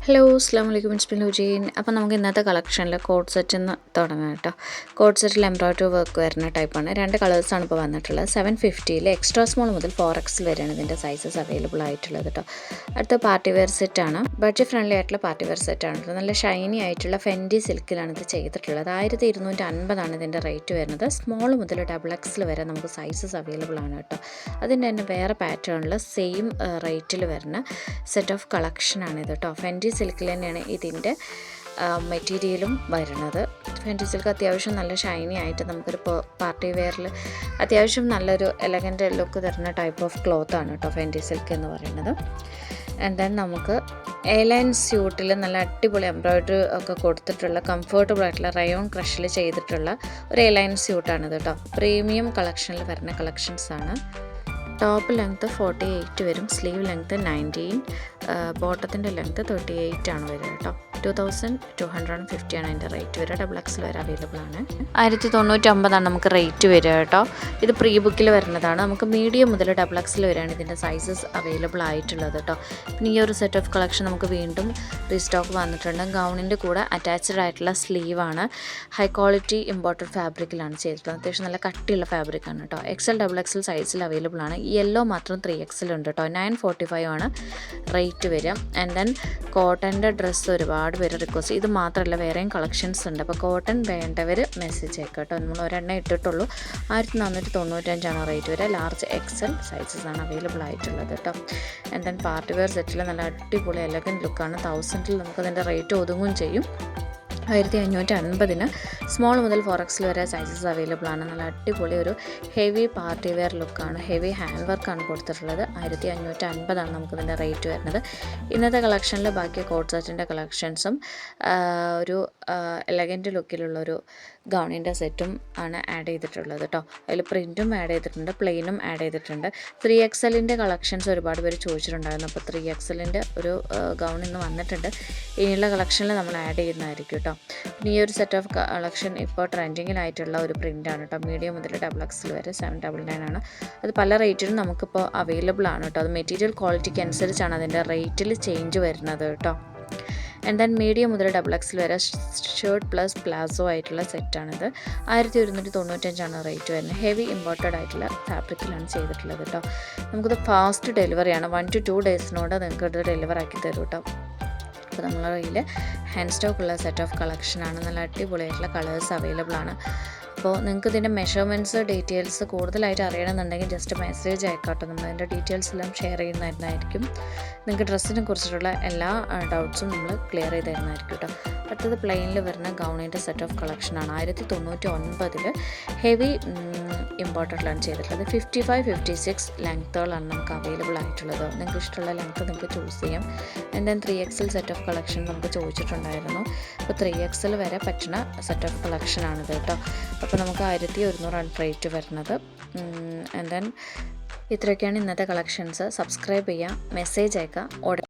Hello അസ്സലാമു it's me ലുജീൻ. അപ്പോൾ നമുക്ക് ഇന്നത്തെ കളക്ഷനിൽ കോഡ് സെറ്റിൽ നിന്ന് തുടങ്ങാം കേട്ടോ. കോഡ് സെറ്റിൽ എംബ്രോയ്ഡറി വർക്ക് വരുന്ന ടൈപ്പാണ്. 2 കളേഴ്സാണ് ഇപ്പോൾ വന്നിട്ടുള്ളത്. 750 എക്സ്ട്രാ സ്മോൾ മുതൽ 4XL വരെയാണ് ഇതിൻ്റെ സൈസസ് അവൈലബിൾ ആയിട്ടുള്ളത് കേട്ടോ. അടുത്ത പാർട്ടി വെയർ സെറ്റാണ്. ബഡ്ജറ്റ് ഫ്രണ്ട്ലി ആയിട്ടുള്ള പാർട്ടി വെയർ സെറ്റാണ്. നല്ല ഷൈനി ആയിട്ടുള്ള ഫെൻഡി സിൽക്കിലാണ് ഇത് ചെയ്തിട്ടുള്ളത്. 1250 ഇതിൻ്റെ റേറ്റ് വരുന്നത്. സ്മോൾ മുതൽ XXL വരെ നമുക്ക് സൈസസ് അവൈലബിൾ ആണ് കേട്ടോ. അതിൻ്റെ തന്നെ വേറെ പാറ്റേണിൽ സെയിം റേറ്റിൽ വരുന്ന സെറ്റ് ഓഫ് കളക്ഷനാണ് ഇത് കേട്ടോ. ഫെൻഡി സിൽക്കിൽ തന്നെയാണ് ഇതിൻ്റെ മെറ്റീരിയലും വരുന്നത്. ഫെൻഡി സിൽക്ക് അത്യാവശ്യം നല്ല ഷൈനി ആയിട്ട് നമുക്കൊരു പാർട്ടി വെയറിൽ അത്യാവശ്യം നല്ലൊരു എലഗൻ്റ് ലുക്ക് തരുന്ന ടൈപ്പ് ഓഫ് ക്ലോത്താണ് കേട്ടോ ഫെൻഡി സിൽക്ക് എന്ന് പറയുന്നത്. ആൻഡ് ദെൻ നമുക്ക് എയർലൈൻ സ്യൂട്ടിൽ നല്ല അടിപൊളി എംബ്രോയ്ഡറി ഒക്കെ കൊടുത്തിട്ടുള്ള കംഫർട്ടബിൾ ആയിട്ടുള്ള റയോൺ ക്രഷിൽ ചെയ്തിട്ടുള്ള ഒരു എയർലൈൻ സ്യൂട്ടാണിത് കേട്ടോ. പ്രീമിയം കളക്ഷനിൽ വരുന്ന കളക്ഷൻസാണ്. ടോപ്പ് ലെങ്ത്ത് 48 വരും, സ്ലീവ് ലെങ്ത്ത് 19, ബോട്ടത്തിൻ്റെ ലെങ്ത്ത് 38 ആണ് വരിക കേട്ടോ. 2250 ആണ് അതിൻ്റെ റേറ്റ് വരിക. XXL വരെ അവൈലബിൾ ആണ്. 1095 നമുക്ക് റേറ്റ് വരിക കേട്ടോ. ഇത് പ്രീ ബുക്കിൽ വരുന്നതാണ്. നമുക്ക് മീഡിയം മുതൽ XXL വരെയാണ് ഇതിൻ്റെ സൈസസ് അവൈലബിൾ ആയിട്ടുള്ളത് കേട്ടോ. പിന്നെ ഈ ഒരു സെറ്റ് ഓഫ് കളക്ഷൻ നമുക്ക് വീണ്ടും റീസ്റ്റോക്ക് വന്നിട്ടുണ്ട്. ഗൗണിൻ്റെ കൂടെ അറ്റാച്ച്ഡ് ആയിട്ടുള്ള സ്ലീവാണ്. ഹൈ ക്വാളിറ്റി ഇമ്പോർട്ടഡ് ഫാബ്രിക്കിലാണ് ചെയ്തിട്ടുള്ളത്. അത്യാവശ്യം നല്ല കട്ടിയുള്ള ഫാബ്രിക്കാണ് കേട്ടോ. XXL സൈസിൽ അവൈലബിൾ ആണ്. യെല്ലോ മാത്രം 3XL ഉണ്ട് കേട്ടോ. 945 ആണ് റേറ്റ് വരിക. ആൻഡ് ദെൻ കോട്ടൻ്റെ ഡ്രസ്സ് ഒരുപാട് പേര് റിക്വസ്റ്റ്. ഇത് മാത്രമല്ല വേറെയും കളക്ഷൻസ് ഉണ്ട്. അപ്പോൾ കോട്ടൺ വേണ്ടവർ മെസ്സേജ് അയക്കാം കേട്ടോ. നമ്മൾ ഒരെണ്ണം ഇട്ടിട്ടുള്ളൂ. 1495 റേറ്റ് വരെ. ലാർജ് XL സൈസസ് ആണ് അവൈലബിൾ ആയിട്ടുള്ളത് കേട്ടോ. ആൻഡ് ദെൻ പാർട്ടി വെയർ സെറ്റിൽ നല്ല അടിപൊളി എലഗൻറ്റ് ലുക്കാണ്. 1000 നമുക്കതിൻ്റെ റേറ്റ് ഒതുങ്ങും ചെയ്യും. 1550 സ്മോൾ മുതൽ 4XL വരെ സൈസസ് അവൈലബിൾ ആണ്. നല്ല അടിപൊളി ഒരു ഹെവി പാർട്ടി വെയർ ലുക്കാണ്. ഹെവി ഹാൻഡ് വർക്കാണ് കൊടുത്തിട്ടുള്ളത്. 1550 നമുക്കിതിൻ്റെ റേറ്റ് വരുന്നത്. ഇന്നത്തെ കളക്ഷനിൽ ബാക്കി കോഡ് സെറ്റിൻ്റെ കളക്ഷൻസും ഒരു എലഗൻറ്റ് ലുക്കിലുള്ളൊരു ഗൗണിൻ്റെ സെറ്റും ആണ് ആഡ് ചെയ്തിട്ടുള്ളത് കേട്ടോ. അതിൽ പ്രിൻറ്റും ആഡ് ചെയ്തിട്ടുണ്ട്, പ്ലെയിനും ആഡ് ചെയ്തിട്ടുണ്ട്. 3XLൻ്റെ കളക്ഷൻസ് ഒരുപാട് പേര് ചോദിച്ചിട്ടുണ്ടായിരുന്നു. അപ്പോൾ 3XLൻ്റെ ഒരു ഗൗൺ ഇന്ന് വന്നിട്ടുണ്ട്. ഇനിയുള്ള കളക്ഷനിൽ നമ്മൾ ആഡ് ചെയ്യുന്നതായിരിക്കും കേട്ടോ. പിന്നെ ഈ ഒരു സെറ്റ് ഓഫ് കളക്ഷൻ ഇപ്പോൾ ട്രെൻഡിങ്ങിലായിട്ടുള്ള ഒരു പ്രിൻ്റാണ് കേട്ടോ. മീഡിയം മുതൽ XXL വരെ 799 ആണ്. അത് പല റേറ്റിലും നമുക്കിപ്പോൾ അവൈലബിൾ ആണ് കേട്ടോ. അത് മെറ്റീരിയൽ ക്വാളിറ്റിക്ക് അനുസരിച്ചാണ് അതിൻ്റെ റേറ്റിൽ ചേഞ്ച് വരുന്നത് കേട്ടോ. ആൻഡ് ദെൻ മീഡിയം മുതൽ XXL വരെ ഷർട്ട് പ്ലസ് പ്ലാസോ ആയിട്ടുള്ള സെറ്റാണിത്. 1195 റേറ്റ് വരുന്നത്. ഹെവി ഇമ്പോർട്ടഡ് ആയിട്ടുള്ള ഫാബ്രിക്കിലാണ് ചെയ്തിട്ടുള്ളത് കേട്ടോ. നമുക്കിത് ഫാസ്റ്റ് ഡെലിവറിയാണ്. 1 to 2 ഡേയ്സിനോട് നിങ്ങൾക്ക് ഇത് ഡെലിവർ ആക്കി തരും കേട്ടോ. അപ്പോൾ നമ്മളെ കയ്യിൽ ഹാൻഡ് സ്റ്റോക്കുള്ള സെറ്റ് ഓഫ് കളക്ഷനാണ്. നല്ല അടിപൊളിയായിട്ടുള്ള കളേഴ്സ് അവൈലബിൾ ആണ്. അപ്പോൾ നിങ്ങൾക്ക് ഇതിൻ്റെ മെഷർമെൻറ്റ്സ് ഡീറ്റെയിൽസ് കൂടുതലായിട്ട് അറിയണമെന്നുണ്ടെങ്കിൽ ജസ്റ്റ് മെസ്സേജ് അയക്കാട്ടോ. നമ്മളതിൻ്റെ ഡീറ്റെയിൽസ് എല്ലാം ഷെയർ ചെയ്യുന്നതായിരിക്കും. നിങ്ങൾക്ക് ഡ്രസ്സിനെ കുറിച്ചിട്ടുള്ള എല്ലാ ഡൗട്ട്സും നമ്മൾ ക്ലിയർ ചെയ്ത് തരുന്നതായിരിക്കും കേട്ടോ. അടുത്തത് പ്ലെയിനിൽ വരുന്ന ഗൗണിൻ്റെ സെറ്റ് ഓഫ് കളക്ഷനാണ്. 1099 ഹെവി ഇമ്പോർട്ടൻ്റിലാണ് ചെയ്തിട്ടുള്ളത്. 55, 56 ലെങ്ത്തുകളാണ് നമുക്ക് അവൈലബിൾ ആയിട്ടുള്ളത്. നിങ്ങൾക്ക് ഇഷ്ടമുള്ള ലെങ്ത്ത് നിങ്ങൾക്ക് ചൂസ് ചെയ്യാം. And then 3XL set of collection നമുക്ക് ചോദിച്ചിട്ടുണ്ടായിരുന്നു. അപ്പോൾ 3XL വരെ പറ്റുന്ന സെറ്റ് ഓഫ് കളക്ഷനാണിത് കേട്ടോ. അപ്പോൾ നമുക്ക് 1100 റേറ്റ് വരുന്നത്. ആൻഡ് ദെൻ ഇത്രയൊക്കെയാണ് ഇന്നത്തെ കളക്ഷൻസ്. സബ്സ്ക്രൈബ് ചെയ്യുക, മെസ്സേജ് അയക്കുക, ഓർഡർ